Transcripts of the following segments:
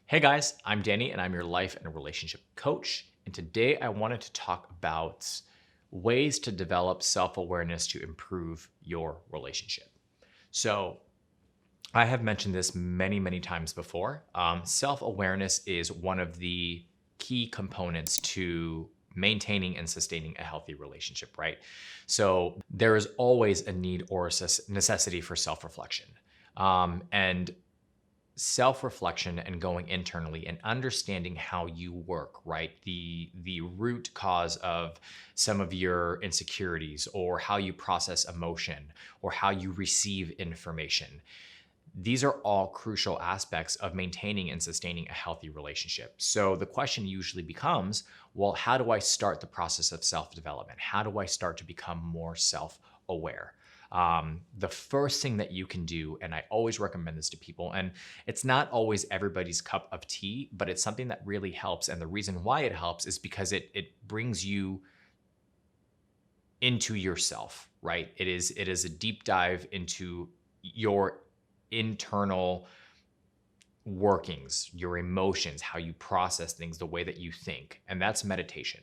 Hey guys, I'm Danny and I'm your life and relationship coach. And today I wanted to talk about ways to develop self awareness to improve your relationship. So, I have mentioned this many, many times before. Self awareness is one of the key components to maintaining and sustaining a healthy relationship, right? So, there is always a need or a necessity for self reflection. And self-reflection and going internally and understanding how you work, right? The root cause of some of your insecurities, or how you process emotion, or how you receive information. These are all crucial aspects of maintaining and sustaining a healthy relationship. So the question usually becomes, well, how do I start the process of self-development? How do I start to become more self-aware? The first thing that you can do, and I always recommend this to people, and it's not always everybody's cup of tea, but it's something that really helps. And the reason why it helps is because it brings you into yourself, right? It is a deep dive into your internal workings, your emotions, how you process things, the way that you think. And that's meditation.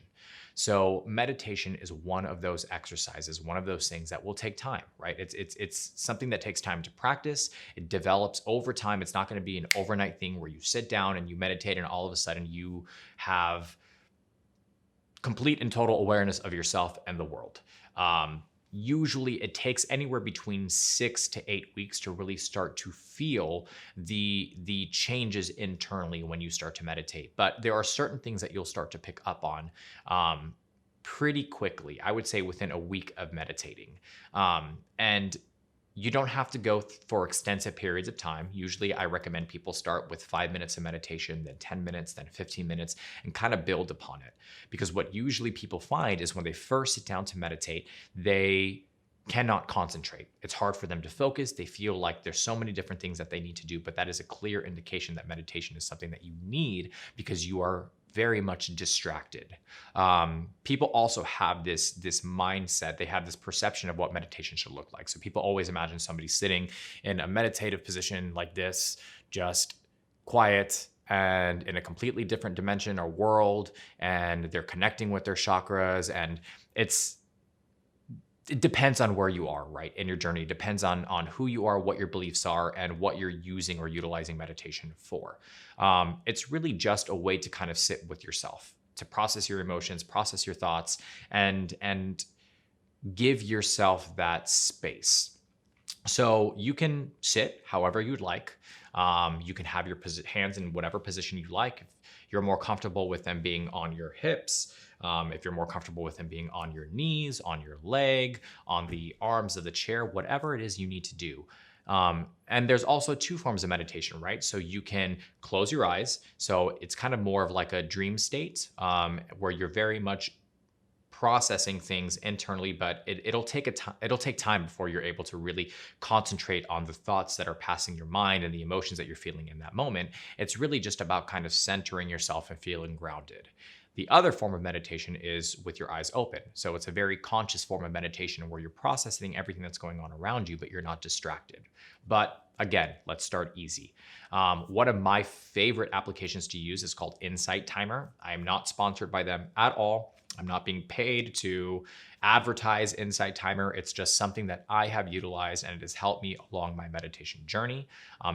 So meditation is one of those exercises, one of those things that will take time, right? It's something that takes time to practice. It develops over time. It's not going to be an overnight thing where you sit down and you meditate and all of a sudden you have complete and total awareness of yourself and the world. Usually it takes anywhere between 6 to 8 weeks to really start to feel the changes internally when you start to meditate. But there are certain things that you'll start to pick up on pretty quickly. I would say within a week of meditating. And you don't have to go for extensive periods of time. Usually I recommend people start with 5 minutes of meditation, then 10 minutes, then 15 minutes, and kind of build upon it. Because what usually people find is when they first sit down to meditate, they cannot concentrate. It's hard for them to focus. They feel like there's so many different things that they need to do, but that is a clear indication that meditation is something that you need because you are very much distracted. People also have this mindset. They have this perception of what meditation should look like. So people always imagine somebody sitting in a meditative position like this, just quiet and in a completely different dimension or world, and they're connecting with their chakras. And it depends on where you are, right, in your journey. It depends on who you are, what your beliefs are, and what you're using or utilizing meditation for. It's really just a way to kind of sit with yourself, to process your emotions, process your thoughts, and give yourself that space. So you can sit however you'd like. You can have your hands in whatever position you like. If you're more comfortable with them being on your hips, if you're more comfortable with them being on your knees, on your leg, on the arms of the chair, whatever it is you need to do. And there's also two forms of meditation, right? So you can close your eyes. So it's kind of more of like a dream state, where you're very much processing things internally, but it'll take time before you're able to really concentrate on the thoughts that are passing your mind and the emotions that you're feeling in that moment. It's really just about kind of centering yourself and feeling grounded. The other form of meditation is with your eyes open. So it's a very conscious form of meditation where you're processing everything that's going on around you, but you're not distracted. But again, let's start easy. One of my favorite applications to use is called Insight Timer. I am not sponsored by them at all. I'm not being paid to advertise Insight Timer. It's just something that I have utilized, and it has helped me along my meditation journey.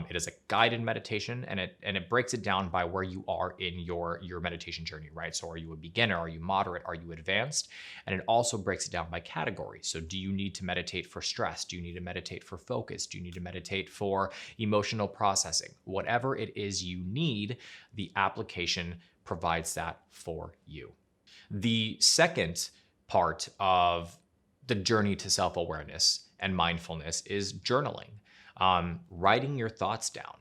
It is a guided meditation, and it breaks it down by where you are in your meditation journey, right? So are you a beginner? Are you moderate? Are you advanced? And it also breaks it down by category. So do you need to meditate for stress? Do you need to meditate for focus? Do you need to meditate for emotional processing? Whatever it is you need, the application provides that for you. The second part of the journey to self-awareness and mindfulness is journaling, writing your thoughts down.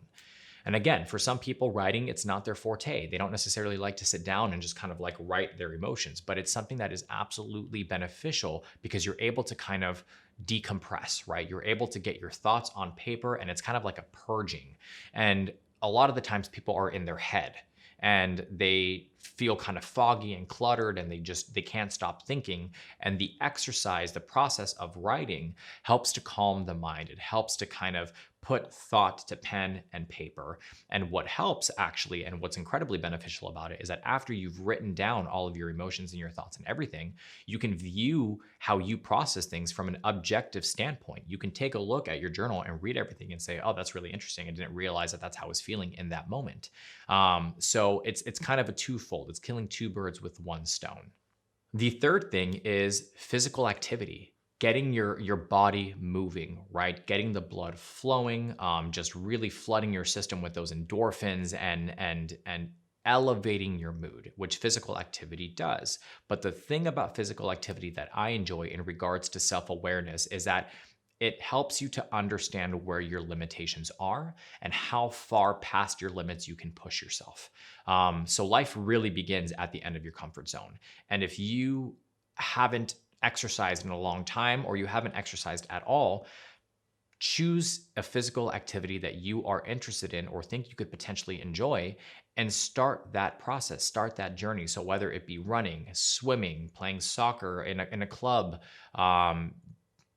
And again, for some people, writing, it's not their forte. They don't necessarily like to sit down and just kind of like write their emotions, but it's something that is absolutely beneficial because you're able to kind of decompress, right? You're able to get your thoughts on paper, and it's kind of like a purging. And a lot of the times people are in their head and they feel kind of foggy and cluttered, and they can't stop thinking. And the exercise, the process of writing helps to calm the mind. It helps to kind of put thought to pen and paper. And what helps actually, and what's incredibly beneficial about it, is that after you've written down all of your emotions and your thoughts and everything, you can view how you process things from an objective standpoint. You can take a look at your journal and read everything and say, oh, that's really interesting. I didn't realize that that's how I was feeling in that moment. So it's kind of a twofold. It's killing two birds with one stone. The third thing is physical activity, getting your body moving, right? Getting the blood flowing, just really flooding your system with those endorphins and elevating your mood, which physical activity does. But the thing about physical activity that I enjoy in regards to self-awareness is that it helps you to understand where your limitations are and how far past your limits you can push yourself. So life really begins at the end of your comfort zone. And if you haven't exercised in a long time, or you haven't exercised at all, choose a physical activity that you are interested in or think you could potentially enjoy, and start that process, start that journey. So whether it be running, swimming, playing soccer in a club,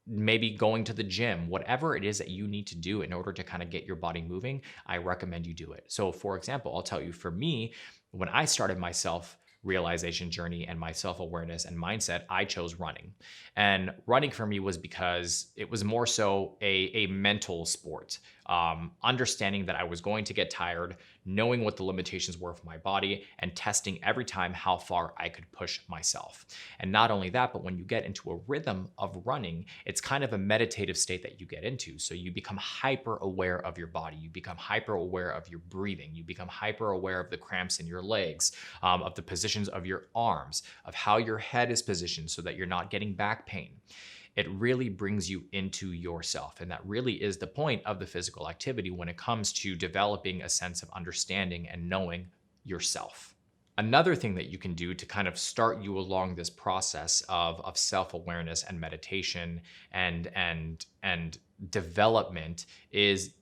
maybe going to the gym, whatever it is that you need to do in order to kind of get your body moving, I recommend you do it. So for example, I'll tell you, for me, when I started my self-realization journey and my self-awareness and mindset, I chose running. And running for me was because it was more so a mental sport. Understanding that I was going to get tired, knowing what the limitations were for my body, and testing every time how far I could push myself. And not only that, but when you get into a rhythm of running, it's kind of a meditative state that you get into. So you become hyper aware of your body. You become hyper aware of your breathing. You become hyper aware of the cramps in your legs, of the positions of your arms, of how your head is positioned so that you're not getting back pain. It really brings you into yourself. And that really is the point of the physical activity when it comes to developing a sense of understanding and knowing yourself. Another thing that you can do to kind of start you along this process of self-awareness and meditation and development is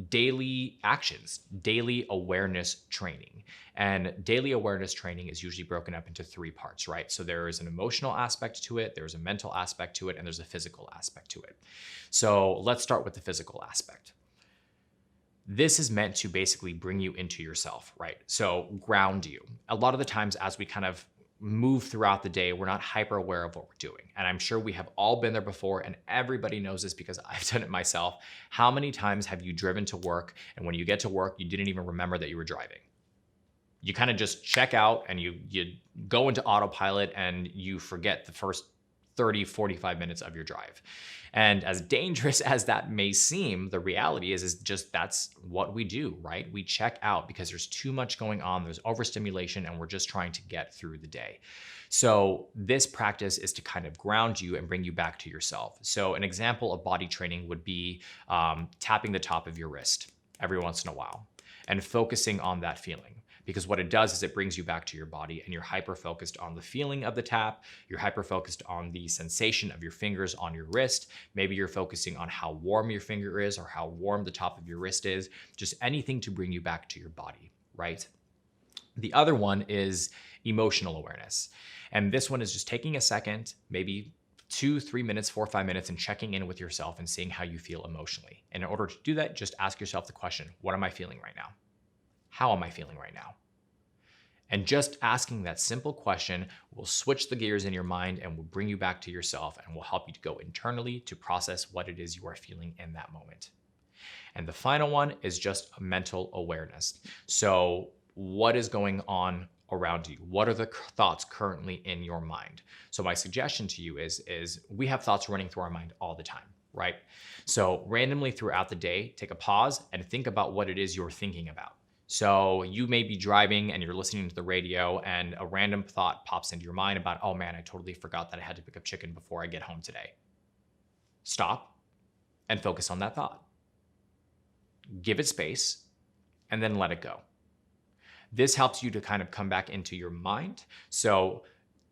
daily actions, daily awareness training. And daily awareness training is usually broken up into three parts, right? So there is an emotional aspect to it, there's a mental aspect to it, and there's a physical aspect to it. So let's start with the physical aspect. This is meant to basically bring you into yourself, right? So ground you. A lot of the times as we kind of move throughout the day, we're not hyper aware of what we're doing. And I'm sure we have all been there before, and everybody knows this because I've done it myself. How many times have you driven to work, and when you get to work, you didn't even remember that you were driving? You kind of just check out and you go into autopilot and you forget the first 30, 45 minutes of your drive. And as dangerous as that may seem, the reality is just that's what we do, right? We check out because there's too much going on, there's overstimulation, and we're just trying to get through the day. So this practice is to kind of ground you and bring you back to yourself. So an example of body training would be tapping the top of your wrist every once in a while and focusing on that feeling. Because what it does is it brings you back to your body, and you're hyper-focused on the feeling of the tap. You're hyper-focused on the sensation of your fingers on your wrist. Maybe you're focusing on how warm your finger is or how warm the top of your wrist is. Just anything to bring you back to your body, right? The other one is emotional awareness. And this one is just taking a second, maybe 2, 3 minutes, 4, 5 minutes, and checking in with yourself and seeing how you feel emotionally. And in order to do that, just ask yourself the question, what am I feeling right now? How am I feeling right now? And just asking that simple question will switch the gears in your mind and will bring you back to yourself and will help you to go internally to process what it is you are feeling in that moment. And the final one is just mental awareness. So what is going on around you? What are the thoughts currently in your mind? So my suggestion to you is we have thoughts running through our mind all the time, right? So randomly throughout the day, take a pause and think about what it is you're thinking about. So you may be driving and you're listening to the radio and a random thought pops into your mind about, oh man, I totally forgot that I had to pick up chicken before I get home today. Stop and focus on that thought. Give it space and then let it go. This helps you to kind of come back into your mind. So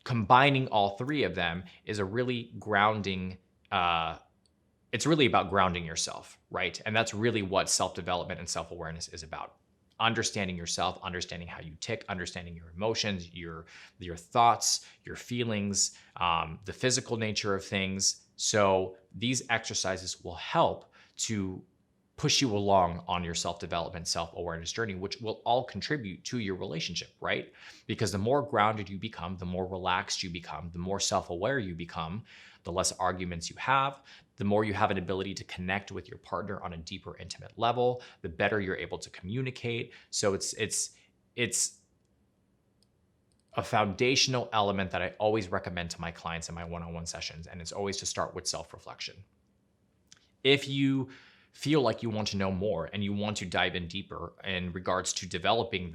combining all three of them is a really grounding, it's really about grounding yourself, right? And that's really what self-development and self-awareness is about. Understanding yourself, understanding how you tick, understanding your emotions, your thoughts, your feelings, the physical nature of things. So these exercises will help to push you along on your self-development, self-awareness journey, which will all contribute to your relationship, right? Because the more grounded you become, the more relaxed you become, the more self-aware you become, the less arguments you have, the more you have an ability to connect with your partner on a deeper, intimate level, the better you're able to communicate. So it's a foundational element that I always recommend to my clients in my one-on-one sessions, and it's always to start with self-reflection. If you feel like you want to know more and you want to dive in deeper in regards to developing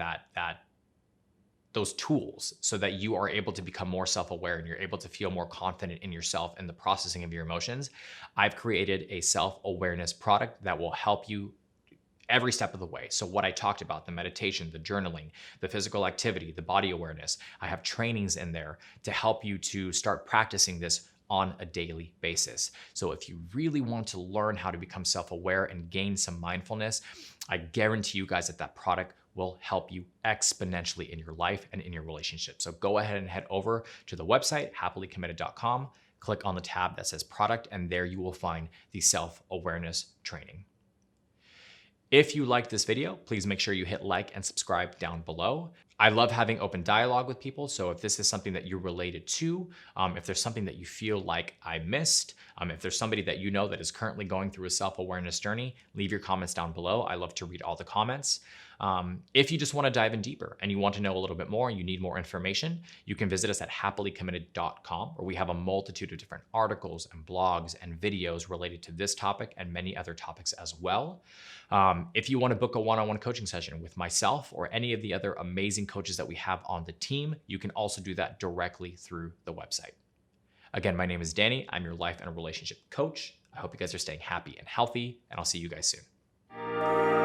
those tools so that you are able to become more self-aware and you're able to feel more confident in yourself and the processing of your emotions, I've created a self-awareness product that will help you every step of the way. So what I talked about, the meditation, the journaling, the physical activity, the body awareness, I have trainings in there to help you to start practicing this on a daily basis. So if you really want to learn how to become self-aware and gain some mindfulness, I guarantee you guys that product will help you exponentially in your life and in your relationship. So go ahead and head over to the website, happilycommitted.com, click on the tab that says product, and there you will find the self-awareness training. If you liked this video, please make sure you hit like and subscribe down below. I love having open dialogue with people. So if this is something that you're related to, if there's something that you feel like I missed, if there's somebody that you know that is currently going through a self-awareness journey, leave your comments down below. I love to read all the comments. If you just want to dive in deeper and you want to know a little bit more and you need more information, you can visit us at happilycommitted.com, where we have a multitude of different articles and blogs and videos related to this topic and many other topics as well. If you want to book a one-on-one coaching session with myself or any of the other amazing coaches that we have on the team, you can also do that directly through the website. Again, my name is Danny. I'm your life and relationship coach. I hope you guys are staying happy and healthy, and I'll see you guys soon.